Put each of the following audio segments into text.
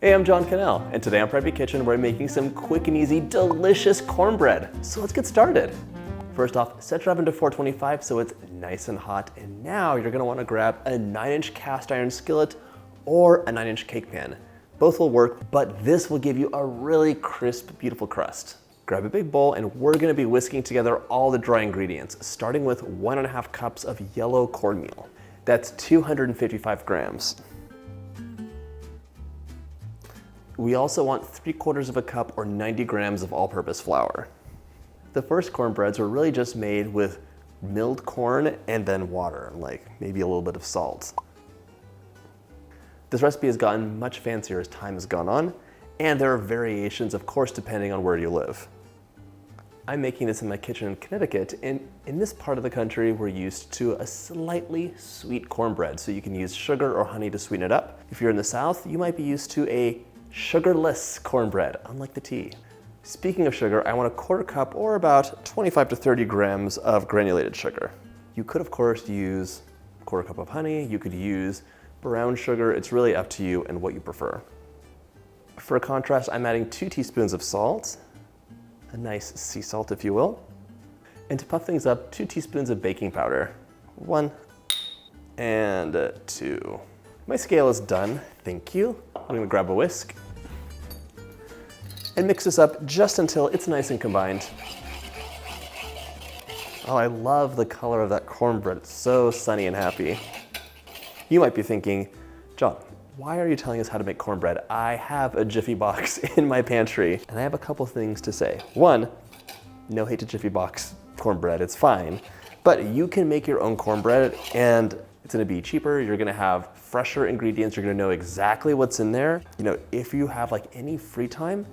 Hey, I'm John Cannell, and today on Preppy Kitchen we're making some quick and easy, delicious cornbread. So let's get started. First off, set your oven to 425 so it's nice and hot, and now you're gonna wanna grab a 9-inch cast iron skillet or a 9-inch cake pan. Both will work, but this will give you a really crisp, beautiful crust. Grab a big bowl, and we're gonna be whisking together all the dry ingredients, starting with 1.5 cups of yellow cornmeal. That's 255 grams. We also want 3/4 cup or 90 grams of all-purpose flour. The first cornbreads were really just made with milled corn and then water, like maybe a little bit of salt. This recipe has gotten much fancier as time has gone on, and there are variations, of course, depending on where you live. I'm making this in my kitchen in Connecticut, and in this part of the country, we're used to a slightly sweet cornbread, so you can use sugar or honey to sweeten it up. If you're in the South, you might be used to a sugarless cornbread, unlike the tea. Speaking of sugar, I want 1/4 cup or about 25 to 30 grams of granulated sugar. You could, of course, use 1/4 cup of honey. You could use brown sugar. It's really up to you and what you prefer. For contrast, I'm adding 2 teaspoons of salt, a nice sea salt, if you will. And to puff things up, 2 teaspoons of baking powder. 1 and 2. My scale is done, thank you. I'm gonna grab a whisk and mix this up just until it's nice and combined. Oh, I love the color of that cornbread. It's so sunny and happy. You might be thinking, John, why are you telling us how to make cornbread? I have a Jiffy box in my pantry, and I have a couple things to say. 1, no hate to Jiffy box cornbread, it's fine, but you can make your own cornbread, and it's gonna be cheaper, you're gonna have fresher ingredients, you're gonna know exactly what's in there. You know, if you have like any free time,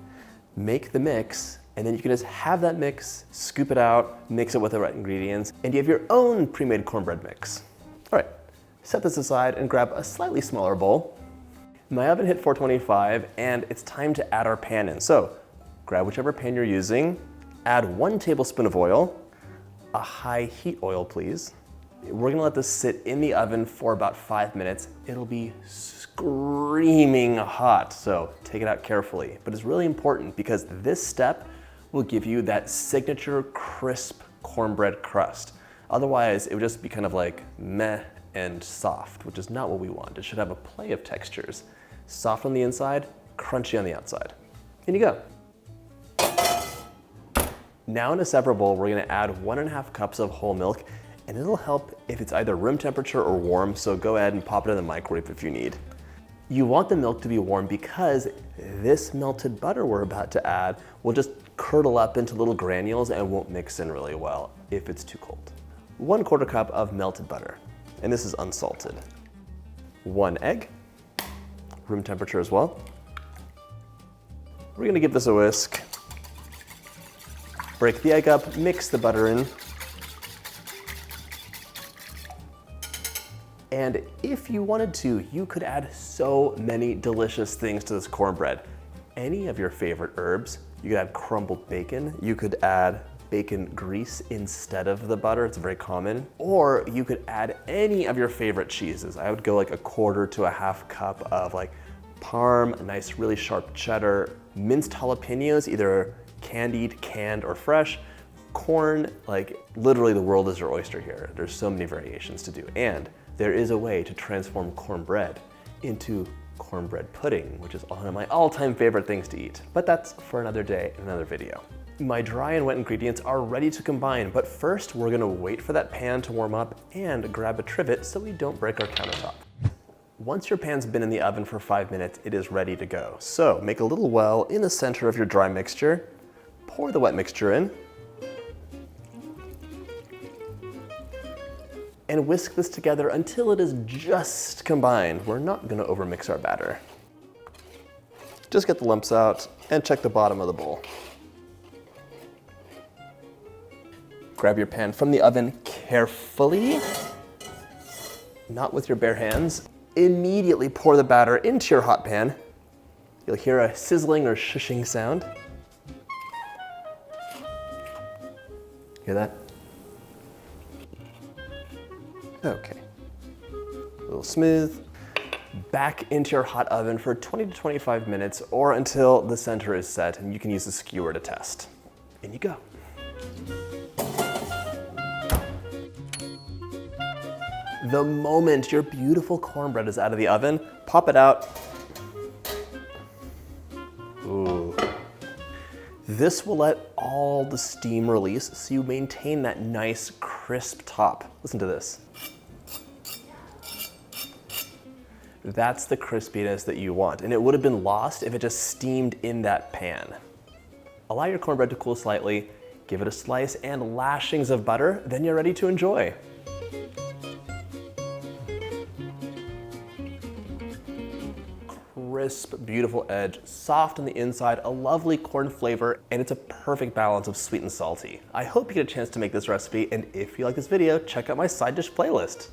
make the mix, and then you can just have that mix, scoop it out, mix it with the right ingredients, and you have your own pre-made cornbread mix. All right, set this aside and grab a slightly smaller bowl. My oven hit 425, and it's time to add our pan in. So grab whichever pan you're using, add 1 tablespoon of oil, a high heat oil, please. We're gonna let this sit in the oven for about 5 minutes. It'll be screaming hot, so take it out carefully. But it's really important because this step will give you that signature crisp cornbread crust. Otherwise, it would just be kind of like meh and soft, which is not what we want. It should have a play of textures. Soft on the inside, crunchy on the outside. In you go. Now in a separate bowl, we're gonna add 1.5 cups of whole milk, and it'll help if it's either room temperature or warm, so go ahead and pop it in the microwave if you need. You want the milk to be warm because this melted butter we're about to add will just curdle up into little granules and won't mix in really well if it's too cold. 1/4 cup of melted butter, and this is unsalted. 1 egg, room temperature as well. We're gonna give this a whisk. Break the egg up, mix the butter in. And if you wanted to, you could add so many delicious things to this cornbread. Any of your favorite herbs. You could add crumbled bacon. You could add bacon grease instead of the butter. It's very common. Or you could add any of your favorite cheeses. I would go like 1/4 to 1/2 cup of like Parm, a nice really sharp cheddar, minced jalapenos, either candied, canned, or fresh. Corn, like literally the world is your oyster here. There's so many variations to do. And there is a way to transform cornbread into cornbread pudding, which is one of my all-time favorite things to eat. But that's for another day and another video. My dry and wet ingredients are ready to combine, but first we're gonna wait for that pan to warm up and grab a trivet so we don't break our countertop. Once your pan's been in the oven for 5 minutes, it is ready to go. So make a little well in the center of your dry mixture, pour the wet mixture in, and whisk this together until it is just combined. We're not gonna overmix our batter. Just get the lumps out and check the bottom of the bowl. Grab your pan from the oven carefully, not with your bare hands. Immediately pour the batter into your hot pan. You'll hear a sizzling or shushing sound. Hear that? Okay. A little smooth. back into your hot oven for 20 to 25 minutes or until the center is set, and you can use the skewer to test. In you go. The moment your beautiful cornbread is out of the oven, pop it out. Ooh. This will let all the steam release so you maintain that nice crisp top. Listen to this. That's the crispiness that you want, and it would have been lost if it just steamed in that pan. Allow your cornbread to cool slightly, give it a slice and lashings of butter, then you're ready to enjoy. Crisp, beautiful edge, soft on the inside, a lovely corn flavor, and it's a perfect balance of sweet and salty. I hope you get a chance to make this recipe, and if you like this video, check out my side dish playlist.